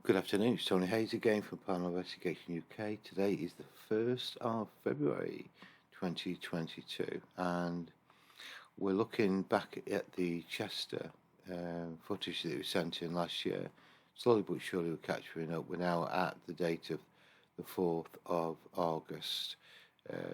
Good afternoon, it's Tony Hayes again from Paranormal Investigation UK. Today is the 1st of February 2022 and we're looking back at the Chester footage that we sent in last year. Slowly but surely we're catching up. We're now at the date of the 4th of August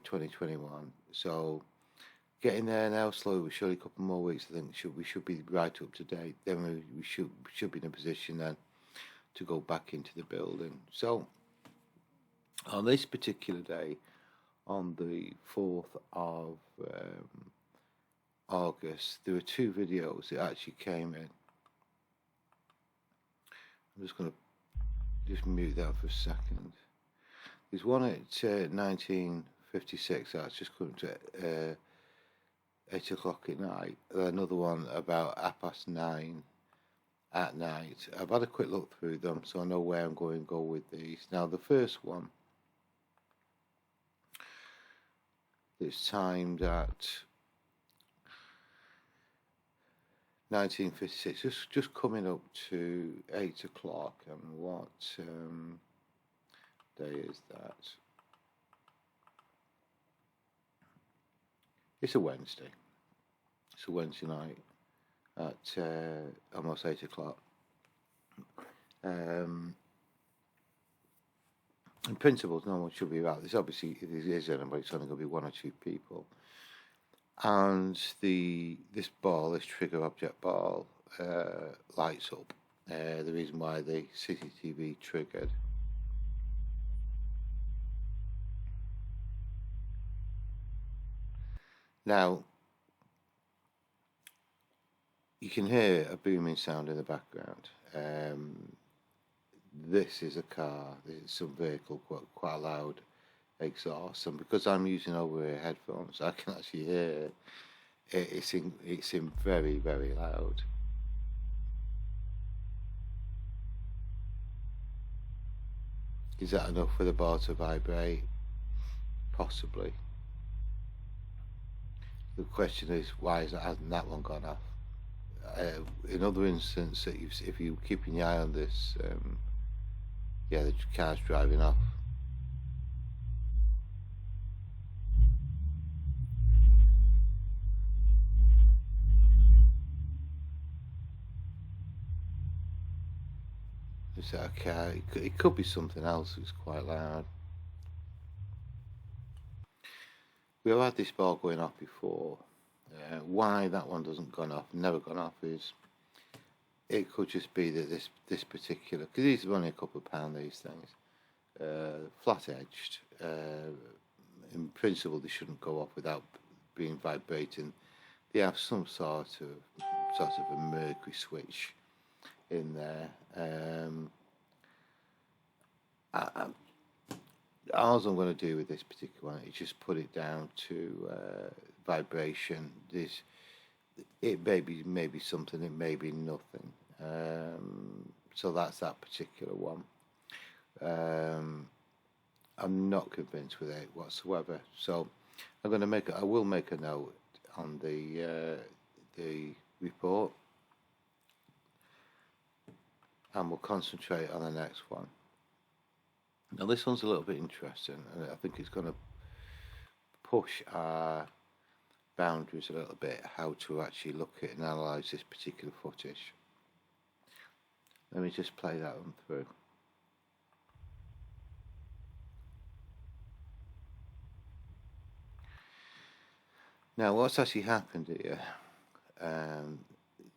2021. So getting there now, slowly but surely, a couple more weeks. I think we should be right up to date. Then we should be in a position then to go back into the building. So on this particular day, on the 4th of August, there were two videos that actually came in. I'm just going to mute that for a second. There's one at 1956, that's just coming to 8 o'clock at night. Another one about 9:30 at night. I've had a quick look through them, so I know where I'm going to go with these. Now, the first one is timed at 1956, just coming up to 8 o'clock. And what day is that? It's a Wednesday. It's a Wednesday night at almost 8 o'clock. In principle, no one should be about this. Obviously, if there is anybody, it's only going to be one or two people. And this trigger object ball, lights up. The reason why the CCTV triggered. Now, you can hear a booming sound in the background. This is a car. This is some vehicle, quite a loud exhaust, and because I'm using over-ear headphones, I can actually hear it. It's in very, very loud. Is that enough for the bar to vibrate? Possibly. The question is, why hasn't that one gone off? In other instances, if you're keeping your eye on this, the car's driving off. Is that a car? It could be something else that's quite loud. We've had this ball going off before. Why that one never gone off, is it could just be that this particular, because these are only a couple of pounds, these things, flat edged. In principle, they shouldn't go off without being vibrating. They have some sort of a mercury switch in there. All I'm going to do with this particular one is just put it down to vibration. It may be something, it may be nothing. So that's that particular one. I'm not convinced with it whatsoever. So I will make a note on the report, and we'll concentrate on the next one. Now this one's a little bit interesting, and I think it's going to push our boundaries a little bit, how to actually look at and analyse this particular footage. Let me just play that one through. Now what's actually happened here,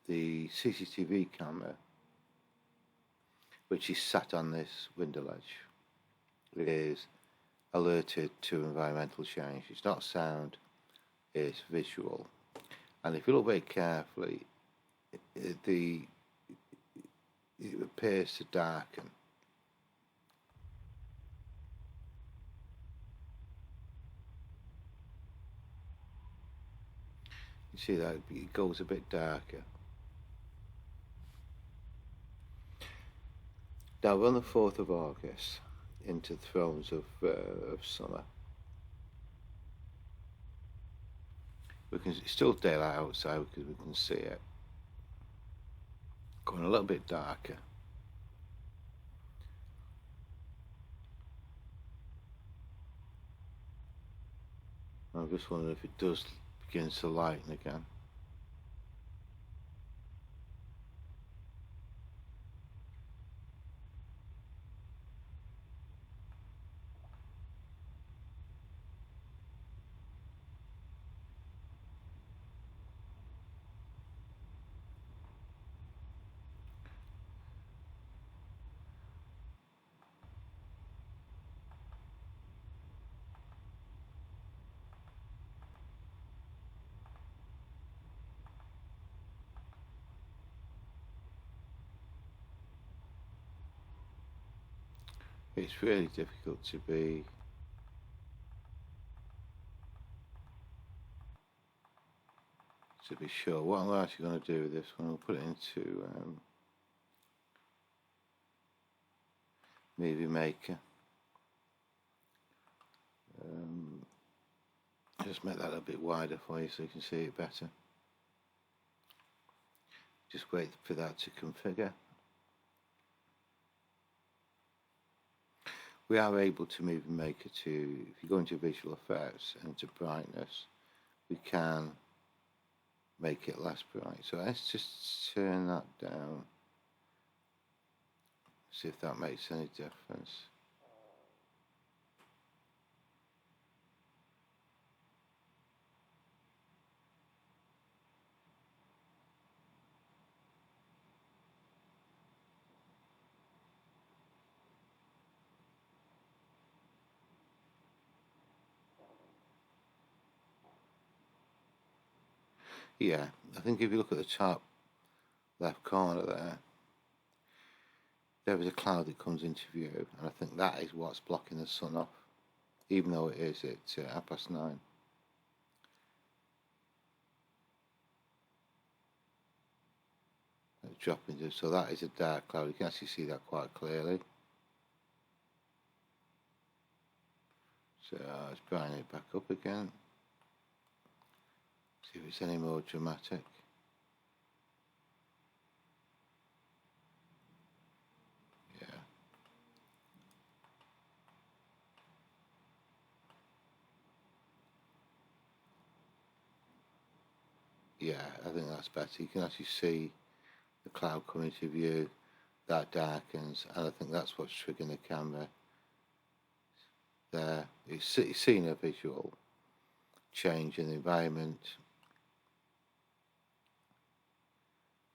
the CCTV camera, which is sat on this window ledge, is alerted to environmental change. It's not sound, it's visual. And if you look very carefully, it appears to darken. You see that it goes a bit darker. Now we're on the 4th of August, into the throes of summer. It's still daylight outside because we can see it. Going a little bit darker. I'm just wondering if it does begin to lighten again. It's really difficult to be sure. What I'm actually going to do with this one, I'll put it into Movie Maker. Just make that a bit wider for you so you can see it better. Just wait for that to configure. We are able to Movie Maker to, if you go into Visual Effects and to Brightness, we can make it less bright. So let's just turn that down. See if that makes any difference. Yeah, I think if you look at the top left corner there is a cloud that comes into view, and I think that is what's blocking the sun off, even though it is at 9:30. It's dropping, so that is a dark cloud. You can actually see that quite clearly. So let's brighten it back up again. See if it's any more dramatic. Yeah, I think that's better. You can actually see the cloud coming to view. That darkens, and I think that's what's triggering the camera there. It's seeing a visual change in the environment,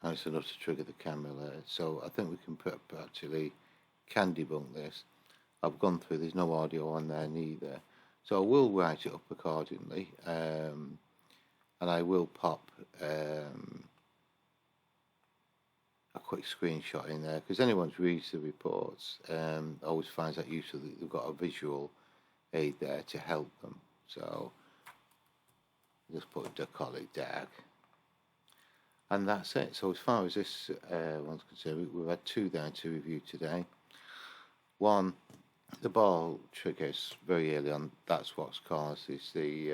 and it's enough to trigger the camera there. So I think we can actually debunk this. I've gone through, there's no audio on there neither, so I will write it up accordingly, and I will pop a quick screenshot in there, because anyone who reads the reports always finds that useful that they've got a visual aid there to help them. So just put Bucolic Dark, and that's it. So as far as this one's concerned, we've had two there to review today. One, the ball triggers very early on. That's what's causes the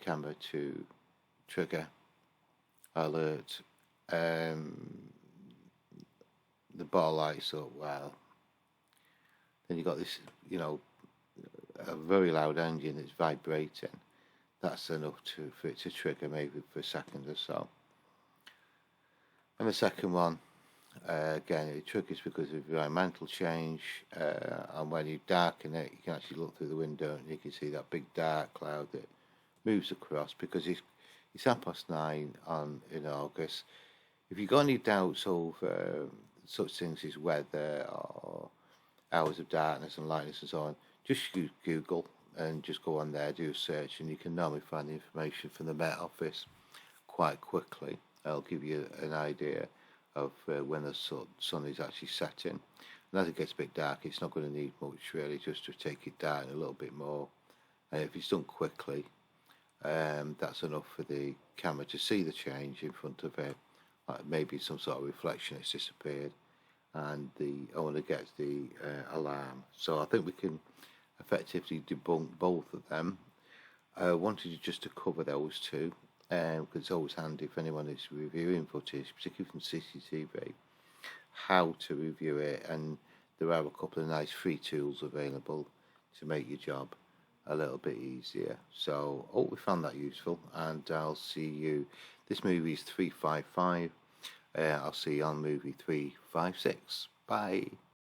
camera to trigger alert. The ball lights up well. Then you've got this, a very loud engine that's vibrating. That's enough for it to trigger maybe for a second or so. And the second one, again, it triggers because of environmental change, and when you darken it, you can actually look through the window and you can see that big dark cloud that moves across, because it's 9:30 in August. If you've got any doubts over such things as weather or hours of darkness and lightness and so on, just use Google and just go on there, do a search, and you can normally find the information from the Met Office quite quickly. It'll give you an idea of when the sun is actually setting. And as it gets a bit dark, it's not going to need much really, just to take it down a little bit more. And if it's done quickly, that's enough for the camera to see the change in front of it. Maybe some sort of reflection has disappeared, and the owner gets the alarm. So I think we can effectively debunk both of them. I wanted just to cover those two, because it's always handy if anyone is reviewing footage, particularly from CCTV, how to review it. And there are a couple of nice free tools available to make your job a little bit easier. So hope we found that useful, and I'll see you. This movie is 355. I'll see you on movie 356. Bye.